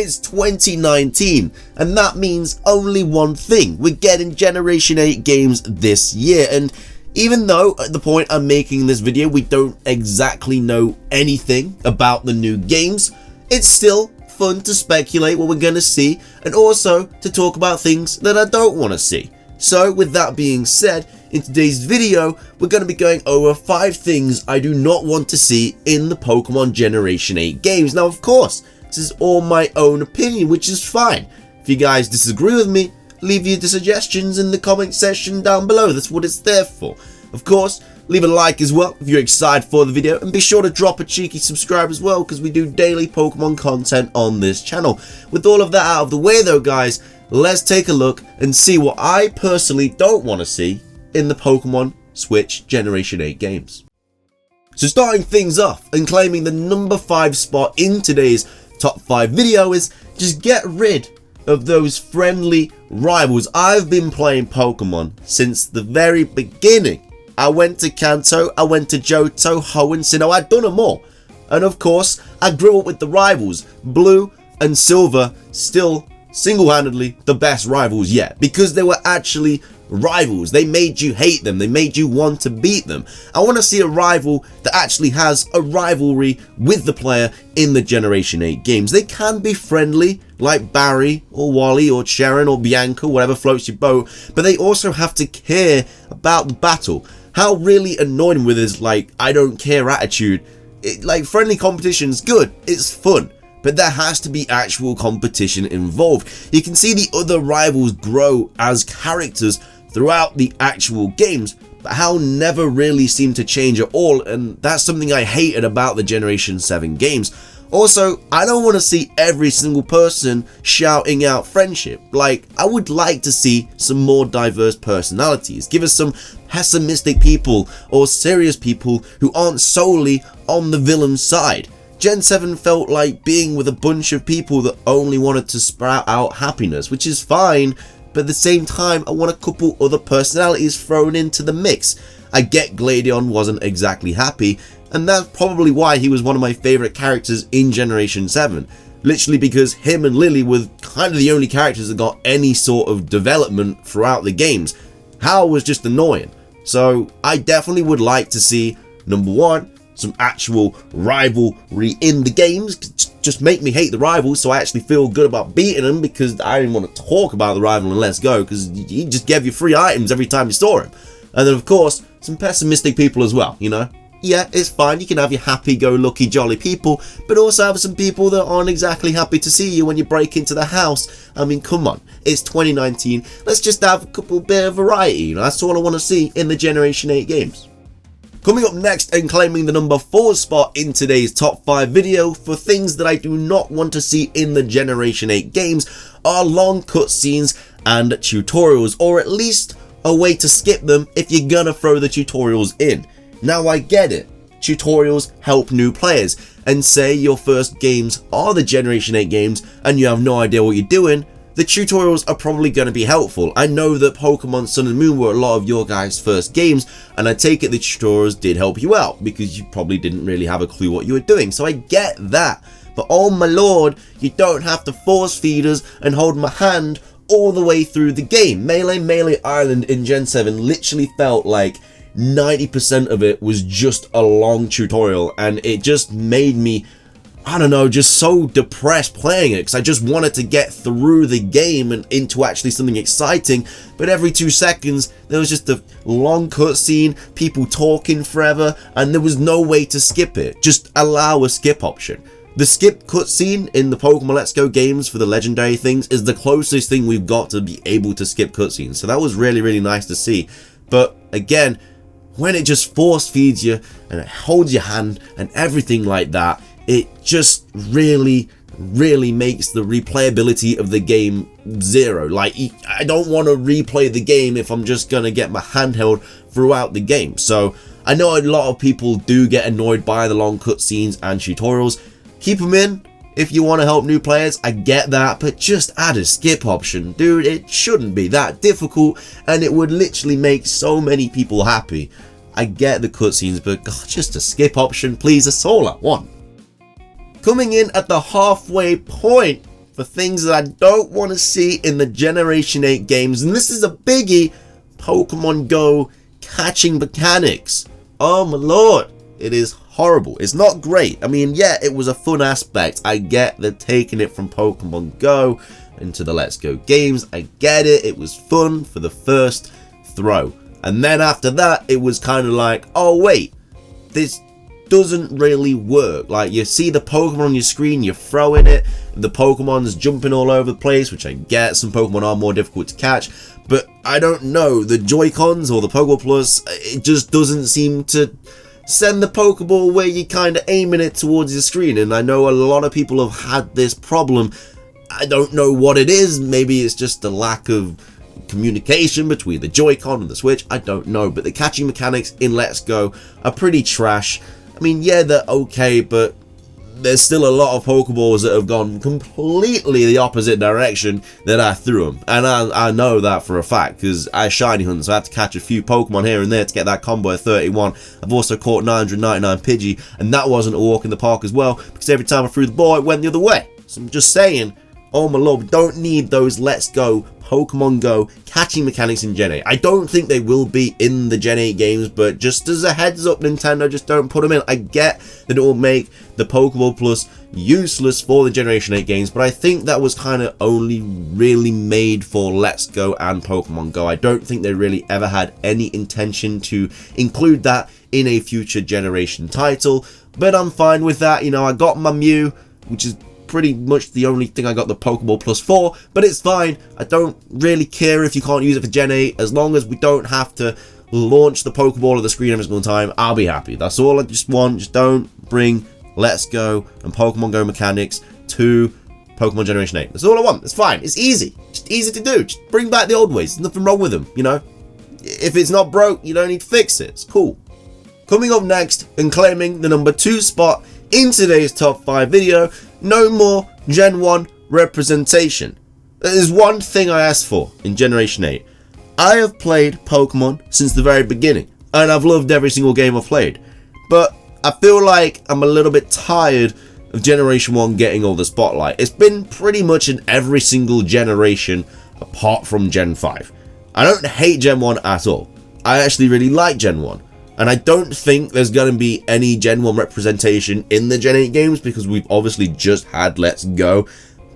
it's 2019, and that means only one thing: we're getting Generation 8 games this year. And even though at the point I'm making this video we don't exactly know anything about the new games, it's still fun to speculate what we're going to see, and also to talk about things that I don't want to see. So with that being said, in today's video we're going to be going over 5 things I do not want to see in the Pokemon Generation 8 games. Now of course, this is all my own opinion, which is fine. If you guys disagree with me, leave your suggestions in the comment section down below. That's what it's there for. Of course, leave a like as well if you're excited for the video, and be sure to drop a cheeky subscribe as well, because we do daily Pokemon content on this channel. With all of that out of the way though guys, let's take a look and see what I personally don't want to see in the Pokemon Switch Generation 8 games. So starting things off and claiming the number 5 spot in today's top 5 video is just get rid of those friendly rivals. I've been playing Pokemon since the very beginning. I went to Kanto, I went to Johto, Hoenn, Sinnoh, I'd done them all. And of course, I grew up with the rivals. Blue and Silver, still single-handedly the best rivals yet, because they were actually rivals. They made you hate them, they made you want to beat them. I want to see a rival that actually has a rivalry with the player in the Generation 8 games. They can be friendly, like Barry or Wally or Sharon or Bianca, whatever floats your boat, but they also have to care about the battle. How really annoying with this like I don't care attitude. Like friendly competition's good, it's fun, but there has to be actual competition involved. You can see the other rivals grow as characters throughout the actual games, but how never really seemed to change at all, and that's something I hated about the Generation 7 games. Also, I don't want to see every single person shouting out friendship. Like, I would like to see some more diverse personalities. Give us some pessimistic people or serious people who aren't solely on the villain side. Gen 7 felt like being with a bunch of people that only wanted to sprout out happiness, which is fine, but at the same time I want a couple other personalities thrown into the mix. I get Gladion wasn't exactly happy, and that's probably why he was one of my favourite characters in Generation 7. Literally because him and Lily were kind of the only characters that got any sort of development throughout the games. Hal was just annoying. So I definitely would like to see, number 1, some actual rivalry in the games. Just make me hate the rivals so I actually feel good about beating them, because I didn't want to talk about the rival in Let's Go, because he just gave you free items every time you saw him. And then of course, some pessimistic people as well, you know. Yeah, it's fine, you can have your happy-go-lucky jolly people, but also have some people that aren't exactly happy to see you when you break into the house. I mean, come on, it's 2019, let's just have a couple bit of variety, you know, that's all I want to see in the Generation 8 games. Coming up next and claiming the number 4 spot in today's top 5 video for things that I do not want to see in the Generation 8 games are long cutscenes and tutorials, or at least a way to skip them if you're gonna throw the tutorials in. Now I get it, tutorials help new players, and say your first games are the Generation 8 games and you have no idea what you're doing, the tutorials are probably going to be helpful. I know that Pokemon Sun and Moon were a lot of your guys' first games, and I take it the tutorials did help you out, because you probably didn't really have a clue what you were doing, so I get that. But oh my lord, you don't have to force feed us and hold my hand all the way through the game. Melee Island in Gen 7 literally felt like 90% of it was just a long tutorial, and it just made me, I don't know, just so depressed playing it, because I just wanted to get through the game and into actually something exciting, but every 2 seconds there was just a long cutscene, people talking forever, and there was no way to skip it. Just allow a skip option. The skip cutscene in the Pokemon Let's Go games for the legendary things is the closest thing we've got to be able to skip cutscenes, so that was really nice to see. But again, when it just force feeds you and it holds your hand and everything like that, it just really makes the replayability of the game zero. Like, I don't want to replay the game if I'm just gonna get my hand held throughout the game. So I know a lot of people do get annoyed by the long cutscenes and tutorials. Keep them in if you want to help new players, I get that, but just add a skip option. Dude, it shouldn't be that difficult, and it would literally make so many people happy. I get the cutscenes, but God, just a skip option, please, that's all I want. Coming in at the halfway point for things that I don't want to see in the Generation 8 games, and this is a biggie: Pokemon Go catching mechanics. Oh my lord, it is horrible. It's not great. I mean, yeah, it was a fun aspect. I get they're taking it from Pokemon Go into the Let's Go games. I get it. It was fun for the first throw. And then after that, it was kind of like, oh wait, this doesn't really work. Like, you see the Pokemon on your screen, you're throwing it, the Pokemon's jumping all over the place, which I get. Some Pokemon are more difficult to catch, but I don't know, the Joy-Cons or the Pokeball Plus, it just doesn't seem to send the Pokeball where you're kind of aiming it towards your screen. And I know a lot of people have had this problem. I don't know what it is. Maybe it's just a lack of communication between the Joy-Con and the Switch. I don't know, but the catching mechanics in Let's Go are pretty trash. I mean, yeah, they're okay, but there's still a lot of Pokeballs that have gone completely the opposite direction that I threw them. And I know that for a fact, because I shiny hunt, so I had to catch a few Pokemon here and there to get that combo of 31. I've also caught 999 Pidgey, and that wasn't a walk in the park as well, because every time I threw the ball, it went the other way. So I'm just saying, oh my lord, we don't need those Let's Go Pokemon Go catching mechanics in Gen 8. I don't think they will be in the Gen 8 games, but just as a heads up, Nintendo, just don't put them in. I get that it will make the Pokeball Plus useless for the Generation 8 games, but I think that was kind of only really made for Let's Go and Pokemon Go. I don't think they really ever had any intention to include that in a future generation title, but I'm fine with that. You know, I got my Mew, which is pretty much the only thing I got the Pokeball Plus for, but it's fine. I don't really care if you can't use it for Gen 8, as long as we don't have to launch the Pokeball at the screen every single time. I'll be happy. That's all I just want. Just don't bring Let's Go and Pokemon Go mechanics to Pokemon Generation 8. That's all I want. It's fine. It's easy. Just easy to do. Just bring back the old ways. There's nothing wrong with them, you know? If it's not broke, you don't need to fix it. It's cool. Coming up next and claiming the number 2 spot in today's top 5 video, no more Gen 1 representation. There's one thing I asked for in Generation 8. I have played Pokemon since the very beginning, and I've loved every single game I've played. But I feel like I'm a little bit tired of Generation 1 getting all the spotlight. It's been pretty much in every single generation apart from Gen 5. I don't hate Gen 1 at all. I actually really like Gen 1. And I don't think there's going to be any Gen 1 representation in the Gen 8 games, because we've obviously just had Let's Go.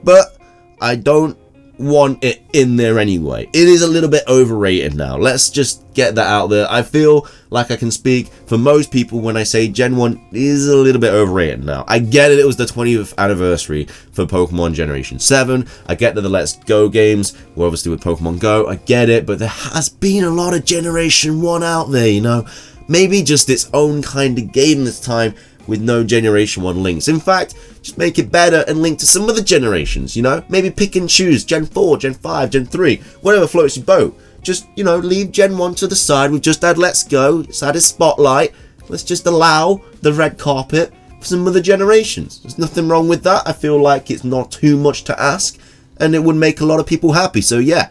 But I don't want it in there anyway. It is a little bit overrated now. Let's just get that out there. I feel like I can speak for most people when I say Gen 1 is a little bit overrated now. I get it was the 20th anniversary for Pokemon Generation 7. I get that the Let's Go games were obviously with Pokemon Go. I get it, but there has been a lot of Generation 1 out there, you know. Maybe just its own kind of game this time with no Generation 1 links. In fact, just make it better and link to some other generations, you know? Maybe pick and choose Gen 4, Gen 5, Gen 3, whatever floats your boat. Just, you know, leave Gen 1 to the side. We've just had Let's Go. It's had its spotlight. Let's just allow the red carpet for some other generations. There's nothing wrong with that. I feel like it's not too much to ask, and it would make a lot of people happy. So yeah,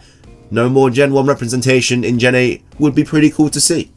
no more Gen 1 representation in Gen 8 would be pretty cool to see.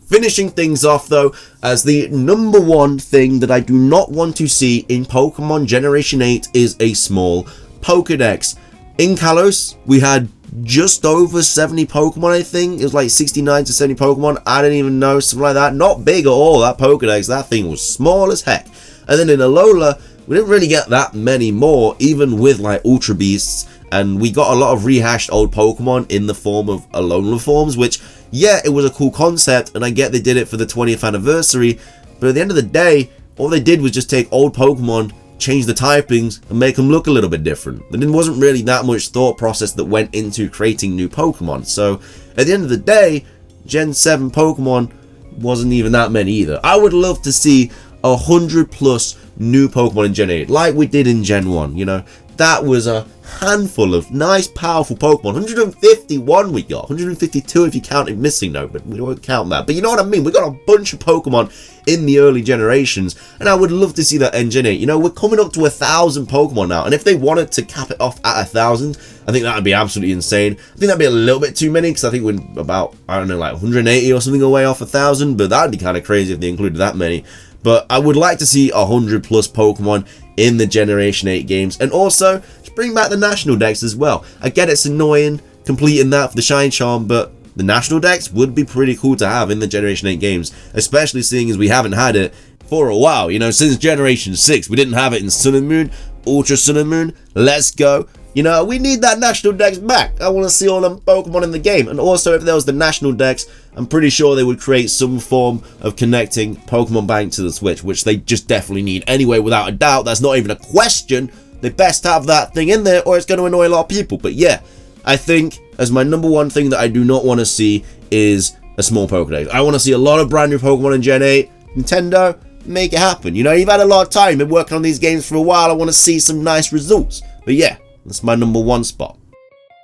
Finishing things off though, as the number 1 thing that I do not want to see in Pokemon Generation 8 is a small Pokedex. In Kalos, we had just over 70 Pokemon, I think. It was like 69 to 70 Pokemon. I don't even know, something like that. Not big at all, that Pokedex. That thing was small as heck. And then in Alola, we didn't really get that many more, even with like Ultra Beasts. And we got a lot of rehashed old Pokemon in the form of Alola forms, which, yeah, it was a cool concept, and I get they did it for the 20th anniversary, but at the end of the day, all they did was just take old Pokemon, change the typings, and make them look a little bit different. There wasn't really that much thought process that went into creating new Pokemon, so at the end of the day, Gen 7 Pokemon wasn't even that many either. I would love to see 100 plus new Pokemon in Gen 8, like we did in Gen 1, you know. That was a handful of nice, powerful Pokemon. 151 we got. 152 if you counted missing note, but we won't count that. But you know what I mean? We got a bunch of Pokemon in the early generations, and I would love to see that in Gen 8. You know, we're coming up to 1,000 Pokemon now, and if they wanted to cap it off at 1,000, I think that would be absolutely insane. I think that'd be a little bit too many, because I think we're about, I don't know, like 180 or something away off 1,000, but that'd be kind of crazy if they included that many. But I would like to see 100 plus Pokemon in the Generation 8 games, and also just bring back the national decks as well. I get it's annoying completing that for the Shine Charm, but the national decks would be pretty cool to have in the Generation 8 games, especially seeing as we haven't had it for a while. You know, since Generation 6, we didn't have it in Sun and Moon, Ultra Sun and Moon. Let's go. You know, we need that national decks back. I want to see all them Pokemon in the game. And also, if there was the national decks, I'm pretty sure they would create some form of connecting Pokemon Bank to the Switch, which they just definitely need anyway, without a doubt. That's not even a question. They best have that thing in there, or it's going to annoy a lot of people. But yeah, I think as my number one thing that I do not want to see is a small Pokédex. I want to see a lot of brand new Pokemon in Gen 8. Nintendo, make it happen. You know, you've had a lot of time, been working on these games for a while. I want to see some nice results. But yeah, that's my number one spot.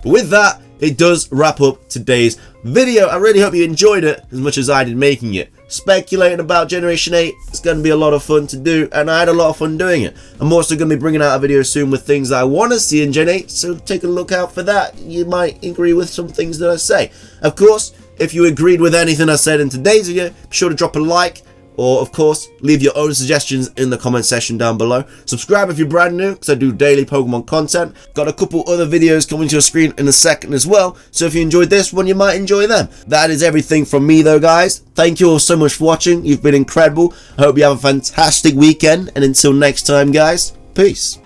But with that, it does wrap up today's video. I really hope you enjoyed it as much as I did making it. Speculating about Generation 8, it's going to be a lot of fun to do, and I had a lot of fun doing it. I'm also going to be bringing out a video soon with things that I want to see in Gen 8, so take a look out for that. You might agree with some things that I say. Of course, if you agreed with anything I said in today's video, be sure to drop a like, or of course, leave your own suggestions in the comment section down below. Subscribe if you're brand new, because I do daily Pokemon content. Got a couple other videos coming to your screen in a second as well, so if you enjoyed this one, you might enjoy them. That is everything from me though, guys. Thank you all so much for watching. You've been incredible. I hope you have a fantastic weekend, and until next time, guys, peace.